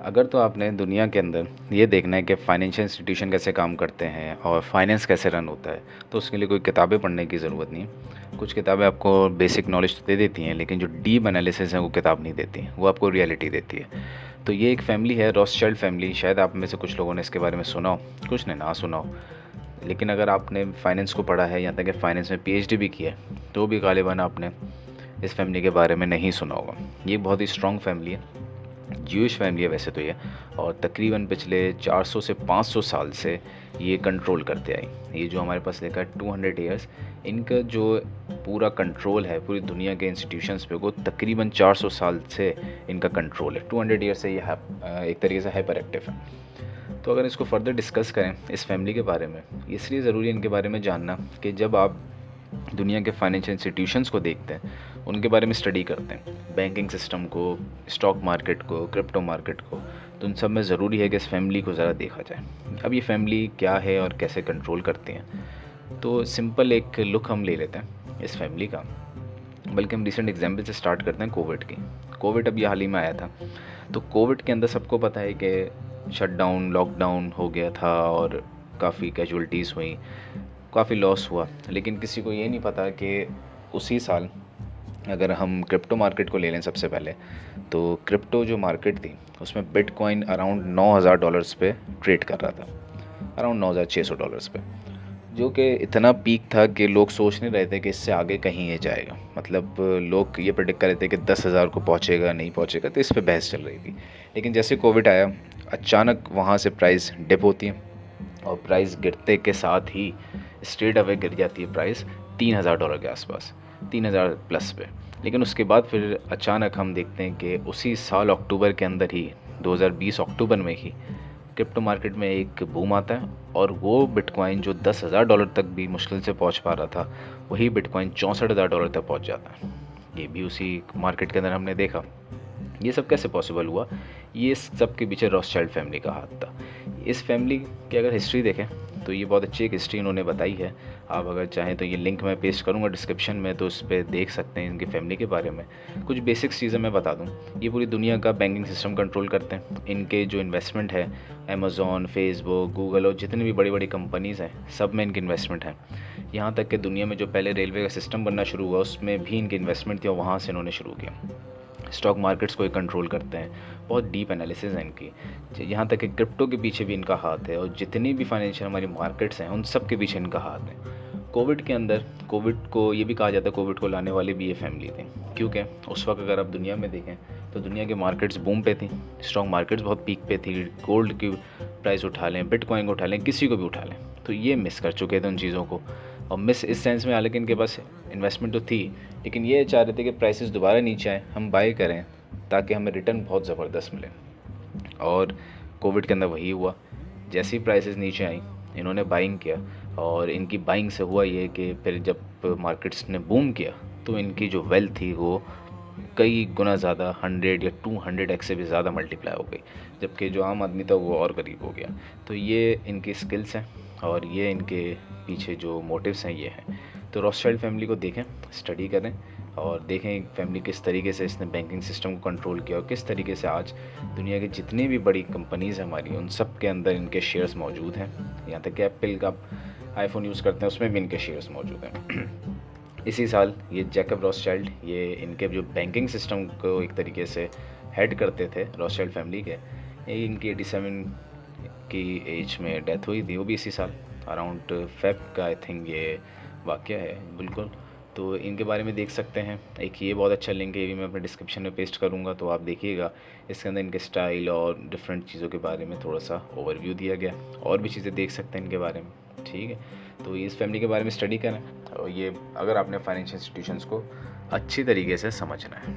अगर तो आपने दुनिया के अंदर ये देखना है कि फाइनेंशियल इंस्टीट्यूशन कैसे काम करते हैं और फाइनेंस कैसे रन होता है, तो उसके लिए कोई किताबें पढ़ने की ज़रूरत नहीं है। कुछ किताबें आपको बेसिक नॉलेज तो दे देती हैं, लेकिन जो डीप एनालिसिस है वो किताब नहीं देती, वो आपको रियलिटी देती है। तो ये एक फैमिली है, रॉथस्चाइल्ड फैमिली। शायद आप में से कुछ लोगों ने इसके बारे में सुना हो, कुछ ने ना सुना हो। लेकिन अगर आपने फाइनेंस को पढ़ा है, यहाँ तक कि फाइनेंस में पीएचडी भी की है, तो भी गालिबा आपने इस फैमिली के बारे में नहीं सुना होगा। ये बहुत ही स्ट्रॉन्ग फैमिली है, ज्यूइश फैमिली है वैसे तो ये, और तकरीबन पिछले 400 से 500 साल से ये कंट्रोल करते आई। ये जो हमारे पास लिखा है 200 ईयर्स, इनका जो पूरा कंट्रोल है पूरी दुनिया के इंस्टीट्यूशंस पे, वो तकरीबन 400 साल से इनका कंट्रोल है। 200 ईयर्स से ये एक तरीके से हाइपर एक्टिव है। तो अगर इसको फर्दर डिस्कस करें इस फैमिली के बारे में, इसलिए ज़रूरी है इनके बारे में जानना कि जब आप दुनिया के फाइनेंशियल इंस्टीट्यूशंस को देखते हैं, उनके बारे में स्टडी करते हैं, बैंकिंग सिस्टम को, स्टॉक मार्केट को, क्रिप्टो मार्केट को, तो उन सब में ज़रूरी है कि इस फैमिली को ज़रा देखा जाए। अब ये फैमिली क्या है और कैसे कंट्रोल करती हैं, तो सिंपल एक लुक हम ले लेते हैं इस फैमिली का। बल्कि हम रिसेंट एग्जाम्पल से स्टार्ट करते हैं कोविड की। कोविड अभी हाल ही में आया था। तो कोविड के अंदर सबको पता है कि शटडाउन, लॉकडाउन हो गया था और काफ़ी कैजुअलिटीज़ हुई, काफ़ी लॉस हुआ। लेकिन किसी को ये नहीं पता कि उसी साल, अगर हम क्रिप्टो मार्केट को ले लें सबसे पहले, तो क्रिप्टो जो मार्केट थी उसमें बिटकॉइन अराउंड $9,000 पे ट्रेड कर रहा था, अराउंड $9,600 पे, जो कि इतना पीक था कि लोग सोच नहीं रहे थे कि इससे आगे कहीं ये जाएगा। मतलब लोग ये प्रेडिक्ट कर रहे थे कि 10,000 को पहुंचेगा, नहीं पहुंचेगा, तो इस पे बहस चल रही थी। लेकिन जैसे कोविड आया, अचानक वहाँ से प्राइस डिप होती है और प्राइस गिरते के साथ ही स्ट्रेट अवे गिर जाती है प्राइस $3,000 के आसपास, 3,000 प्लस पे। लेकिन उसके बाद फिर अचानक हम देखते हैं कि उसी साल अक्टूबर के अंदर ही, 2020 अक्टूबर में ही, क्रिप्टो मार्केट में एक बूम आता है और वो बिटकॉइन जो $10,000 तक भी मुश्किल से पहुंच पा रहा था, वही बिटकॉइन $64,000 तक पहुंच जाता है। ये भी उसी मार्केट के अंदर हमने देखा। ये सब कैसे पॉसिबल हुआ? ये सब के पीछे रॉथस्चाइल्ड फैमिली का हाथ था। इस फैमिली की अगर हिस्ट्री देखें तो ये बहुत अच्छी एक हिस्ट्री इन्होंने बताई है। आप अगर चाहें तो ये लिंक मैं पेस्ट करूँगा डिस्क्रिप्शन में, तो उस पर देख सकते हैं इनकी फैमिली के बारे में। कुछ बेसिक्स चीज़ें मैं बता दूँ। ये पूरी दुनिया का बैंकिंग सिस्टम कंट्रोल करते हैं। इनके जो इन्वेस्टमेंट है, अमेज़ॉन, फेसबुक, गूगल और जितनी भी बड़ी बड़ी कंपनीज़ हैं, सब में इनकी इन्वेस्टमेंट है। यहाँ तक कि दुनिया में जो पहले रेलवे का सिस्टम बनना शुरू हुआ, उसमें भी इनकी इन्वेस्टमेंट थी और वहाँ से इन्होंने शुरू किया। स्टॉक मार्केट्स को ही कंट्रोल करते हैं। बहुत डीप एनालिसिस है इनकी। यहाँ तक कि क्रिप्टो के पीछे भी इनका हाथ है और जितनी भी फाइनेंशियल हमारी मार्केट्स हैं, उन सब के पीछे इनका हाथ है। कोविड के अंदर, कोविड को ये भी कहा जाता है, कोविड को लाने वाले भी ये फैमिली थी, क्योंकि उस वक्त अगर आप दुनिया में देखें तो दुनिया की मार्केट्स बूम पे थी, स्टॉक मार्केट्स बहुत पीक पे थी। गोल्ड की प्राइस उठा लें, बिटकॉइन को उठा लें, किसी को भी उठा लें, तो ये मिस कर चुके थे उन चीज़ों को। और मिस इस सेंस में, हालांकि इनके पास इन्वेस्टमेंट तो थी, लेकिन ये चाह रहे थे कि प्राइसेस दोबारा नीचे आए, हम बाय करें ताकि हमें रिटर्न बहुत ज़बरदस्त मिले। और कोविड के अंदर वही हुआ। जैसे ही प्राइसेस नीचे आई, इन्होंने बाइंग किया और इनकी बाइंग से हुआ ये कि फिर जब मार्केट्स ने बूम किया तो इनकी जो वेल्थ थी वो कई गुना ज़्यादा, 100 या 200x से भी ज़्यादा मल्टीप्लाई हो गई, जबकि जो आम आदमी था वो और करीब हो गया। तो ये इनकी स्किल्स हैं और ये इनके पीछे जो मोटिव्स हैं ये हैं। तो रॉथस्चाइल्ड फैमिली को देखें, स्टडी करें और देखें फैमिली किस तरीके से इसने बैंकिंग सिस्टम को कंट्रोल किया और किस तरीके से आज दुनिया की जितनी भी बड़ी कंपनीज़ हैं हमारी, उन सब के अंदर इनके शेयर्स मौजूद हैं। यहाँ तक कि एप्पल का आईफोन यूज़ करते हैं, उसमें भी इनके शेयर्स मौजूद हैं। इसी साल ये जैकब रॉथस्चाइल्ड, ये इनके जो बैंकिंग सिस्टम को एक तरीके से हेड करते थे रॉथस्चाइल्ड फैमिली के, ये इनकी 87 की एज में डेथ हुई थी, वो भी इसी साल अराउंड फेब का आई थिंक ये वाक़या है बिल्कुल। तो इनके बारे में देख सकते हैं। एक ये बहुत अच्छा लिंक है, ये भी मैं अपने डिस्क्रिप्शन में पेस्ट करूँगा, तो आप देखिएगा। इसके अंदर इनके स्टाइल और डिफरेंट चीज़ों के बारे में थोड़ा सा ओवरव्यू दिया गया, और भी चीज़ें देख सकते हैं इनके बारे में। ठीक है, तो ये इस फैमिली के बारे में स्टडी करें और ये अगर आपने फाइनेंशियल इंस्टीट्यूशंस को अच्छी तरीके से समझना है।